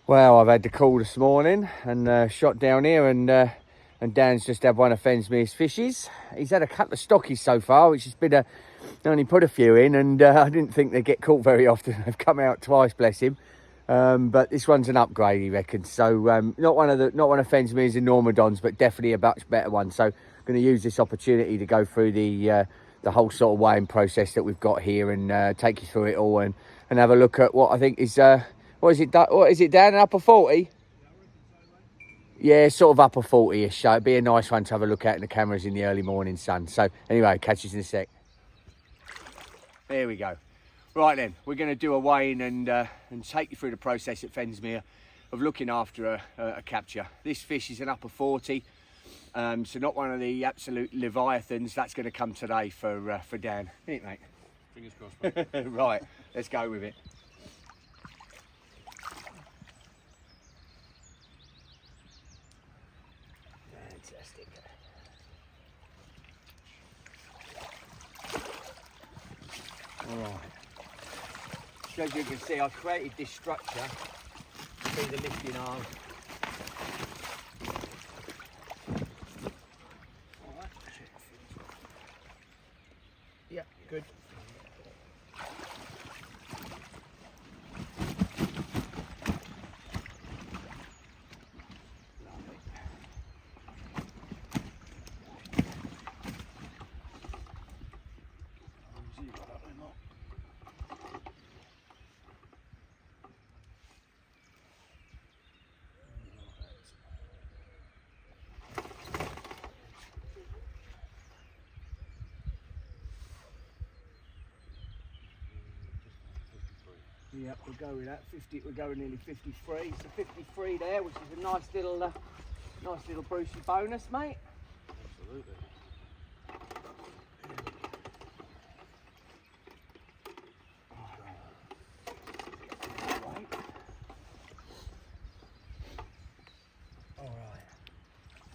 Well, I've had the call this morning and shot down here, and Dan's just had one of Fensmere's fishes. He's had a couple of stockies so far, which has been only put a few in, and I didn't think they'd get caught very often. They've come out twice, bless him. But this one's an upgrade, he reckons. So not one of Fensmere's Normandons, but definitely a much better one. So I'm going to use this opportunity to go through the whole sort of weighing process that we've got here, and take you through it all, and have a look at what I think is what is it, Dan? An upper 40? Yeah, sort of upper 40-ish. So it'd be a nice one to have a look at in the cameras in the early morning sun. So anyway, catch you in a sec. There we go. Right then, we're going to do a weighing and take you through the process at Fensmere of looking after a capture. This fish is an upper 40, so not one of the absolute leviathans. That's going to come today for Dan, isn't it, mate? Fingers crossed, mate. Right, let's go with it. Fantastic. All right. So as you can see, I created this structure to be the lifting arm. All right. Yeah, good. Yep, we'll go with that. 50. We're going nearly 53. So 53 there, which is a nice little Brucey bonus, mate. Absolutely. All right.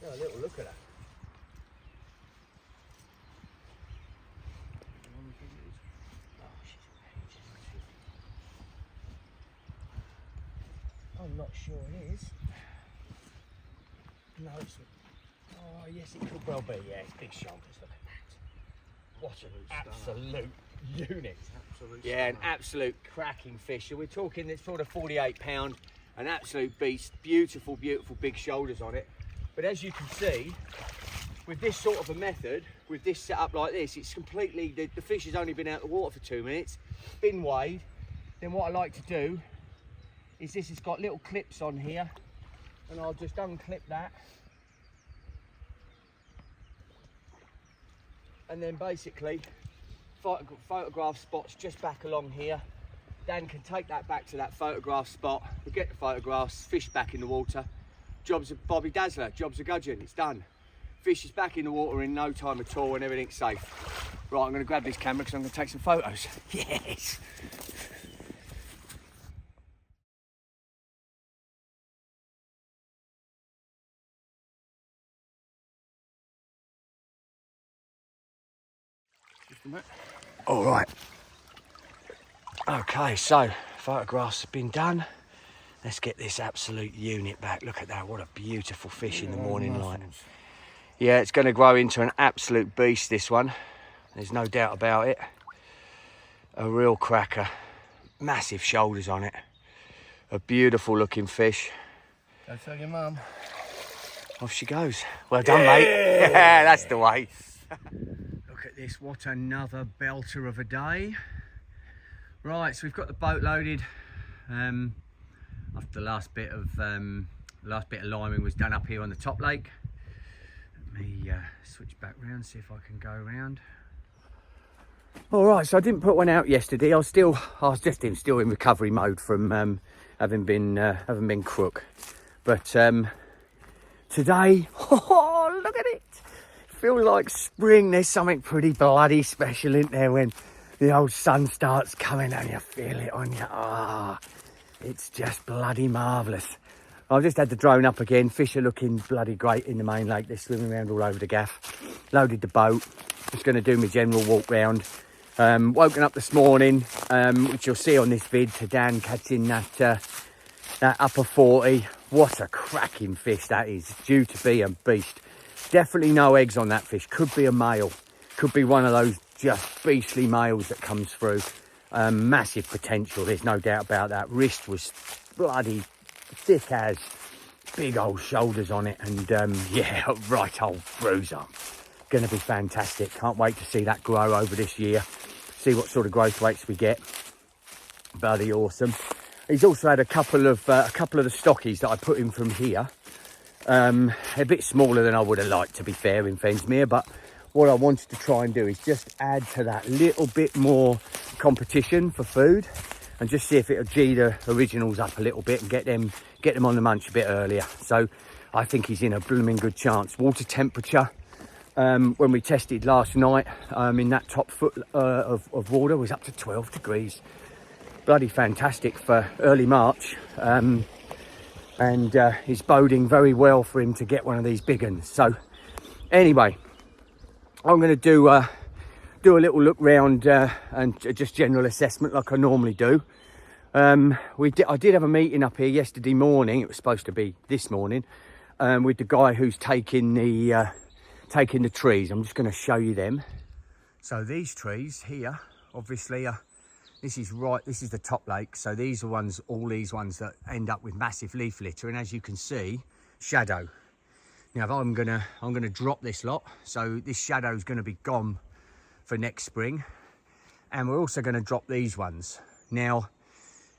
Have a little look at that. I'm not sure it is. No, it's... Oh, yes, it could well be. Yeah, it's big shoulders. Look at that. What an absolute unit. Yeah, an absolute cracking fish. So we're talking, it's sort of 48 pound, an absolute beast. Beautiful, beautiful big shoulders on it. But as you can see, with this sort of a method, with this set up like this, it's completely, the fish has only been out of the water for 2 minutes, been weighed. Then what I like to do is this has got little clips on here, and I'll just unclip that, and then basically photograph spots just back along here. Dan can take that back to that photograph spot, we'll get the photographs, fish back in the water, job's a Bobby Dazzler, job's a gudgeon, it's done. Fish is back in the water in no time at all, and everything's safe. Right, I'm going to grab this camera because I'm going to take some photos. Yes! All right. Okay, so photographs have been done. Let's get this absolute unit back. Look at that, what a beautiful fish in the morning light. Yeah, it's going to grow into an absolute beast, this one. There's no doubt about it. A real cracker. Massive shoulders on it. A beautiful looking fish. Go tell your mum. Off she goes. Well done, mate. Yeah, that's the way. Look at this, what another belter of a day. Right, so we've got the boat loaded. After the last bit of liming was done up here on the top lake. Let me switch back round, see if I can go around. All right, so I didn't put one out yesterday. I was just still in recovery mode from having been crook. But today, oh, look at it. Feels like spring. There's something pretty bloody special, isn't there, when the old sun starts coming and you feel it on you. Ah, it's just bloody marvellous. I've just had the drone up again. Fish are looking bloody great in the main lake. They're swimming around all over the gaff. Loaded the boat. Just going to do my general walk round. Woken up this morning, which you'll see on this vid, to Dan catching that That upper 40, what a cracking fish that is. Due to be a beast. Definitely no eggs on that fish. Could be a male. Could be one of those just beastly males that comes through. Massive potential, there's no doubt about that. Wrist was bloody thick as, big old shoulders on it, and yeah, right old bruiser. Going to be fantastic. Can't wait to see that grow over this year. See what sort of growth rates we get. Bloody awesome. He's also had a couple of the stockies that I put in from here. A bit smaller than I would have liked, to be fair, in Fensmere, but what I wanted to try and do is just add to that little bit more competition for food, and just see if it'll G the originals up a little bit and get them on the munch a bit earlier. So I think he's in a blooming good chance. Water temperature, when we tested last night, in that top foot of water, was up to 12 degrees. Bloody fantastic for early March, and is boding very well for him to get one of these big ones. So anyway, I'm going to do a little look round and just general assessment like I normally do. I did have a meeting up here yesterday morning. It was supposed to be this morning, with the guy who's taking the trees. I'm just going to show you them. So these trees here, obviously, this is the top lake. So these are all these ones that end up with massive leaf litter, and as you can see, shadow. Now I'm gonna drop this lot, so this shadow is going to be gone for next spring, and we're also going to drop these ones. Now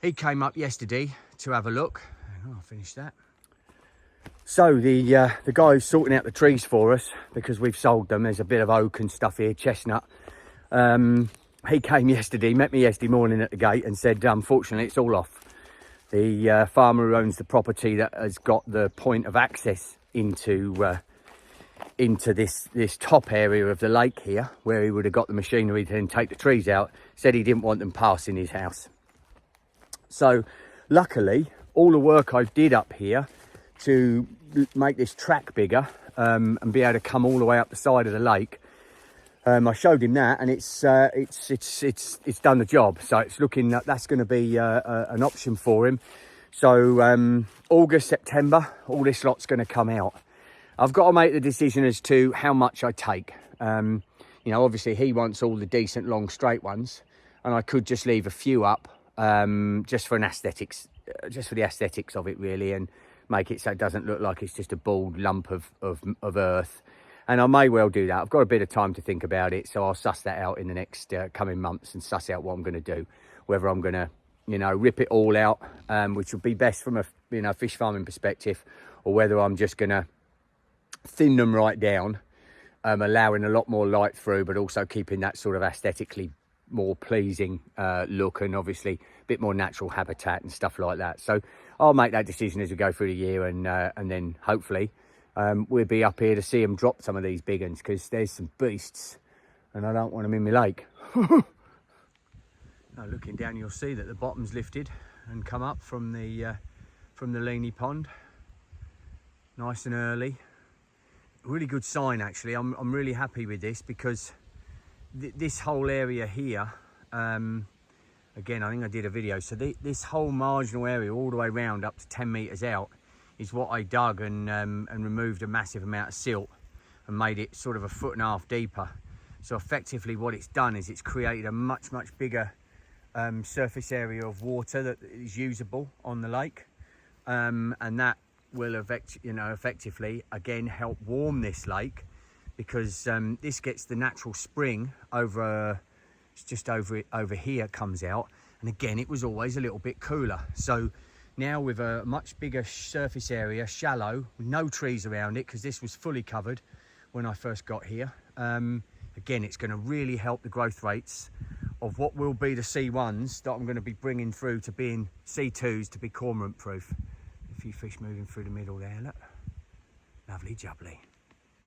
he came up yesterday to have a look. I'll finish that. So the guy who's sorting out the trees for us, because we've sold them, there's a bit of oak and stuff here, chestnut. He came yesterday, met me yesterday morning at the gate and said, unfortunately, it's all off. The farmer who owns the property that has got the point of access into this top area of the lake here, where he would have got the machinery to then take the trees out, said he didn't want them passing his house. So luckily, all the work I did up here to make this track bigger, and be able to come all the way up the side of the lake, I showed him that, and it's done the job. So it's looking that that's going to be an option for him. So August, September, all this lot's going to come out. I've got to make the decision as to how much I take. You know, obviously he wants all the decent long straight ones, and I could just leave a few up, just for the aesthetics of it really, and make it so it doesn't look like it's just a bald lump of earth. And I may well do that. I've got a bit of time to think about it, so I'll suss that out in the next coming months and suss out what I'm going to do. Whether I'm going to, you know, rip it all out, which would be best from a fish farming perspective, or whether I'm just going to thin them right down, allowing a lot more light through, but also keeping that sort of aesthetically more pleasing look, and obviously a bit more natural habitat and stuff like that. So I'll make that decision as we go through the year, and then hopefully we'll be up here to see them drop some of these big ones, because there's some beasts and I don't want them in my lake. Now looking down, you'll see that the bottom's lifted and come up from the Leany pond nice and early. Really good sign actually. I'm really happy with this, because this whole area here, again, I think I did a video, so this whole marginal area all the way around up to 10 meters out is what I dug and removed a massive amount of silt and made it sort of 1.5 foot deeper. So effectively what it's done is it's created a much bigger surface area of water that is usable on the lake, and that will effectively again help warm this lake, because this gets the natural spring over, it's just over here comes out, and again it was always a little bit cooler. So now with a much bigger surface area, shallow, with no trees around it, because this was fully covered when I first got here, again it's going to really help the growth rates of what will be the C1s that I'm going to be bringing through to being C2s to be cormorant proof. A few fish moving through the middle there, look. Lovely jubbly.